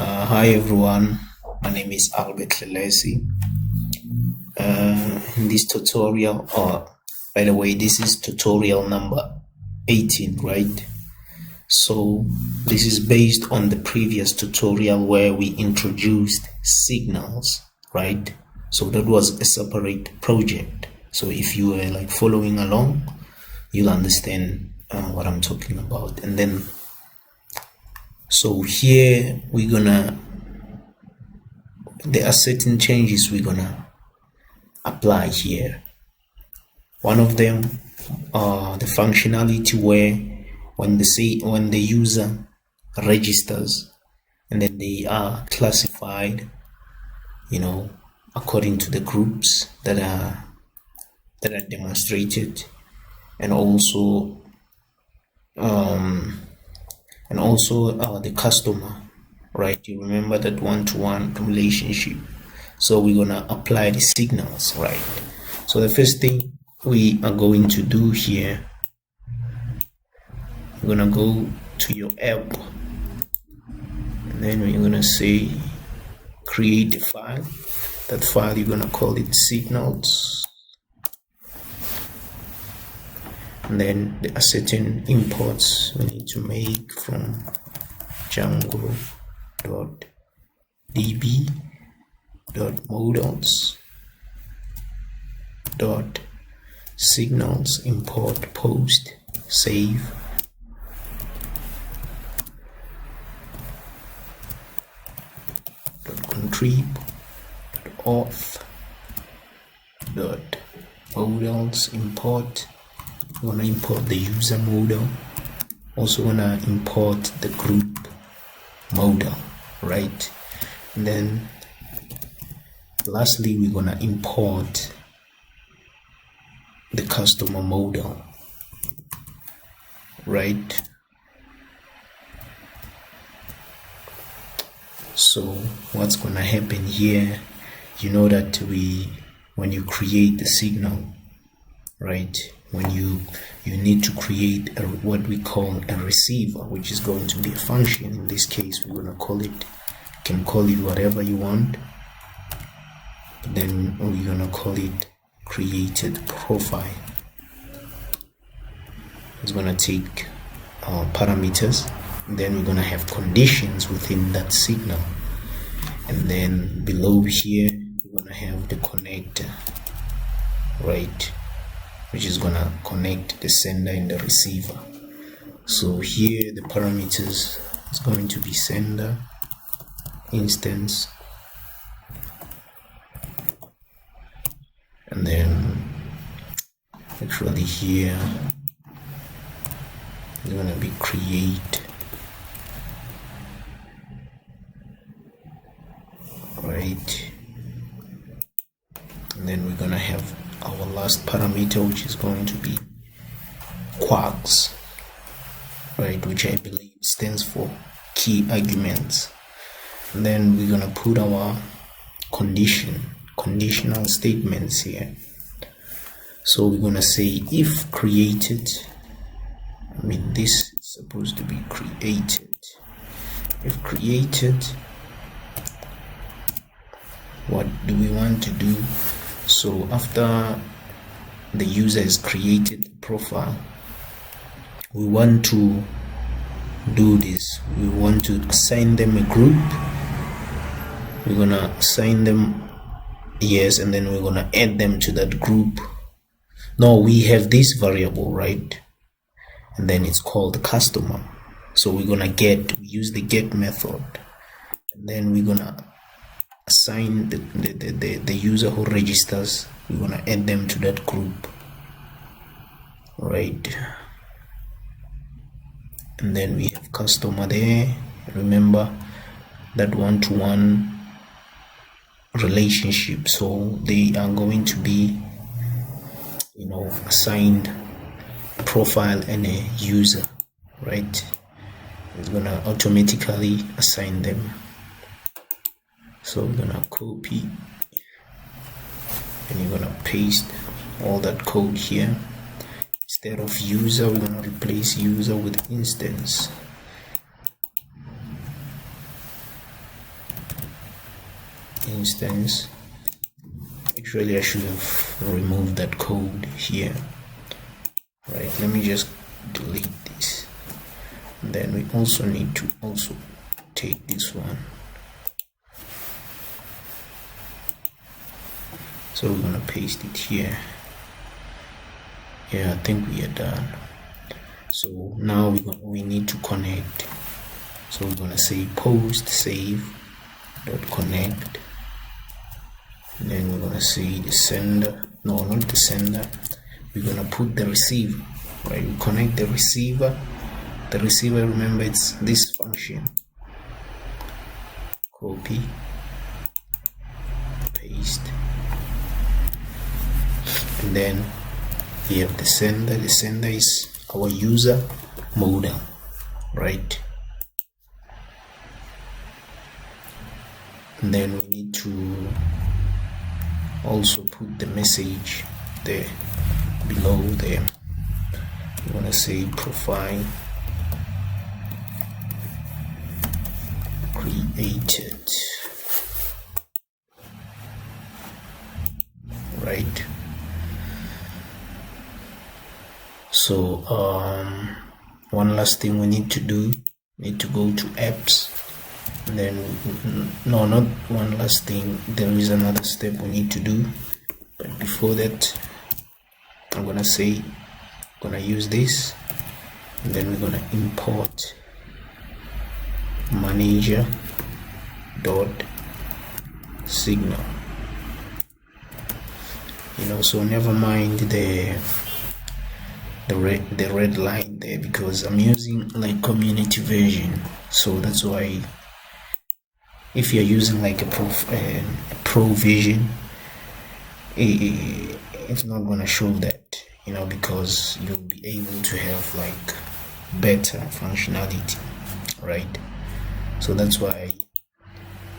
Hi everyone, my name is Albert Lelesi. In this tutorial, by the way, this is tutorial number 18, right? So this is based on the previous tutorial where we introduced signals, right? So that was a separate project. So if you were like following along, you'll understand what I'm talking about. And then, so here there are certain changes we're gonna apply here. One of them, the functionality where when the user registers and then they are classified, according to the groups that are demonstrated, and also the customer, right? You remember that one-to-one relationship. So we're gonna apply the signals, right? So the first thing we are going to do here, we're gonna go to your app, and then we're gonna say create a file. That file, you're gonna call it signals, and then there are certain imports we need to make from django.db.models.signals import post save .contrib.auth .models import. We're gonna import the user model, also gonna import the group model, right? And then lastly, we're gonna import the customer model, right? So what's gonna happen here, you know that when you create the signal, right, when you need to create what we call a receiver, which is going to be a function. In this case, we're gonna call it, you can call it whatever you want, but then we're gonna call it created profile. It's gonna take our parameters, and then we're gonna have conditions within that signal, and then below here we're gonna have the connector, right, which is gonna connect the sender and the receiver. So here the parameters is going to be sender instance, and then actually here is gonna be create, right, and then we're gonna have our last parameter, which is going to be quarks, right, which I believe stands for key arguments. And then we're gonna put our conditional statements here. So we're gonna say if created, this is supposed to be created. If created, what do we want to do? So after the user has created the profile, we want to do this. We want to assign them a group. We're gonna assign them yes, and then we're gonna add them to that group. Now we have this variable, right, and then it's called customer. So we're gonna use the get method, and then we're gonna assign the user who registers. We're gonna add them to that group, right, and then we have customer there. Remember that one-to-one relationship, so they are going to be assigned a profile and a user, right? It's gonna automatically assign them. So we're gonna copy and you're gonna paste all that code here. Instead of user, we're gonna replace user with instance. instance. Actually, I should have removed that code here. Right, let me just delete this. And then we also need to also take this one. So we're gonna paste it here. Yeah, I think we are done. So now we need to connect. So we're gonna say post save dot connect. And then we're gonna say the sender. No, not the sender. We're gonna put the receiver. Right, we connect the receiver. The receiver, remember, it's this function. Copy, paste, and then we have the sender. The sender is our user modem, right? And then we need to also put the message there below there. We want to say profile created, right? So one last thing we need to do, we need to go to apps. And then, no, not one last thing, there is another step we need to do, but before that I'm gonna use this, and then we're gonna import manager dot signal. So never mind the red line there, because I'm using like community version, so that's why. If you're using like a pro version, it's not gonna show that, because you'll be able to have like better functionality, right? So that's why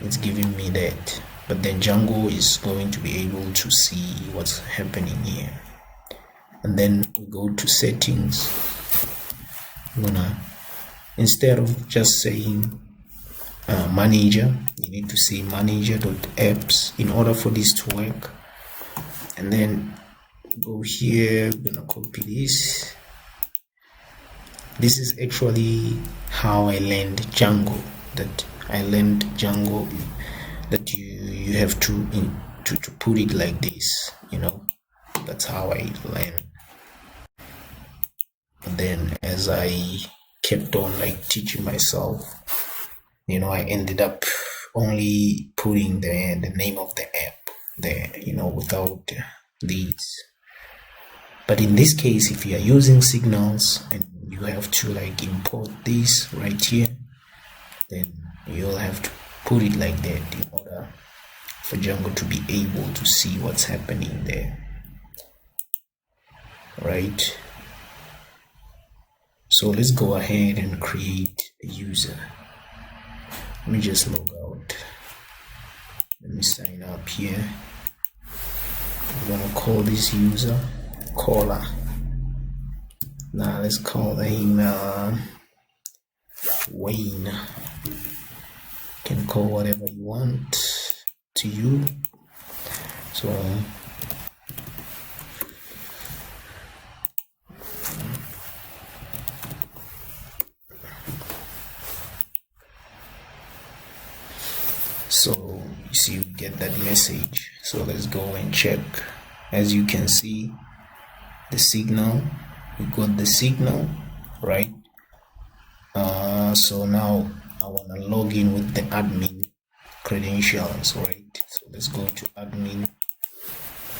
it's giving me that. But then Django is going to be able to see what's happening here. And then we go to settings. Instead of just saying manager, you need to say manager.apps in order for this to work. And then go here, I'm gonna copy this. This is actually how I learned Django. That you have to put it like this. That's how I learned. And then as I kept on like teaching myself, I ended up only putting the name of the app there, without these. But in this case, if you are using Signals and you have to like import this right here, then you'll have to put it like that in order for Django to be able to see what's happening there, right? So let's go ahead and create a user. Let me just log out. Let me sign up here. I'm gonna call this user caller. Now let's call him Wayne. You can call whatever you want to you. So you see, you get that message. So let's go and check. As you can see, the signal, we got the signal, right? So now I want to log in with the admin credentials, right? So let's go to admin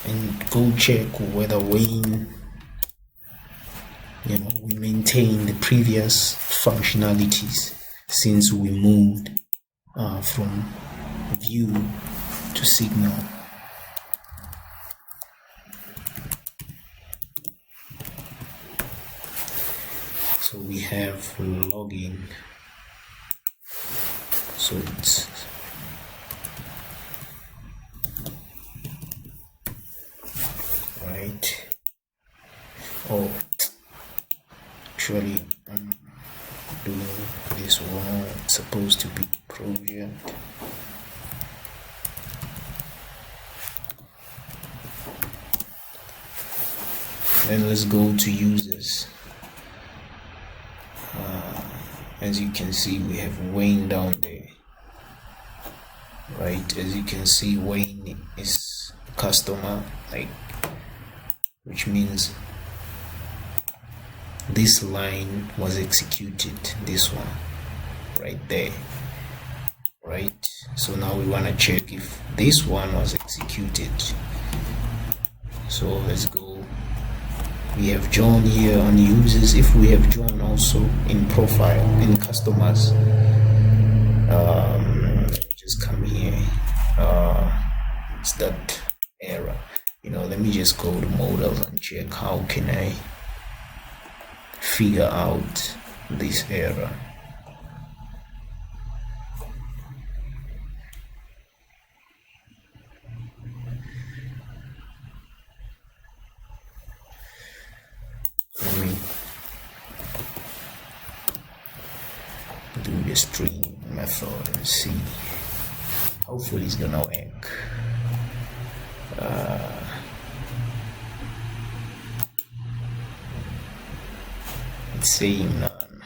and go check whether Wayne, we maintain the previous functionalities since we moved from view to signal. So we have login. So it's right. Oh, actually I'm doing this wrong. It's supposed to be project. Then let's go to users. As you can see, we have Wayne down there, right? As you can see, Wayne is a customer, like, which means this line was executed, this one right there, right? So now we want to check if this one was executed. So let's go. We have John here on users. If we have John also in profile, in customers, just come here. It's that error. Let me just go to models and check how can I figure out this error. Let me do the string method and see. Hopefully it's gonna work. It's saying none.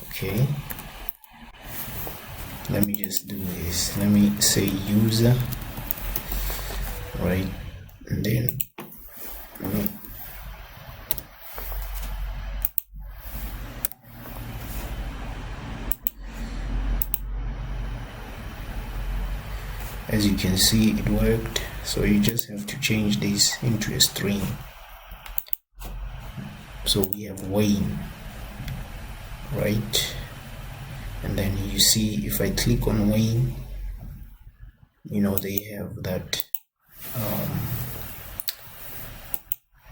Okay, let me just do this. Let me say user, right? And then let me as you can see, it worked. So you just have to change this into a string. So we have Wayne, right? And then you see, if I click on Wayne, they have that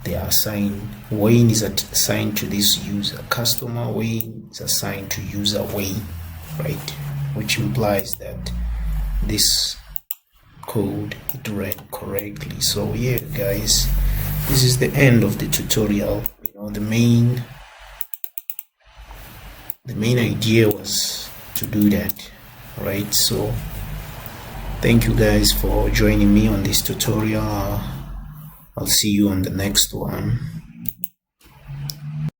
they are assigned. Wayne is assigned to this user. Customer Wayne is assigned to user Wayne, right? Which implies that this code it ran correctly. So yeah, guys, this is the end of the tutorial. The main idea was to do that, right? So thank you guys for joining me on this tutorial. I'll see you on the next one.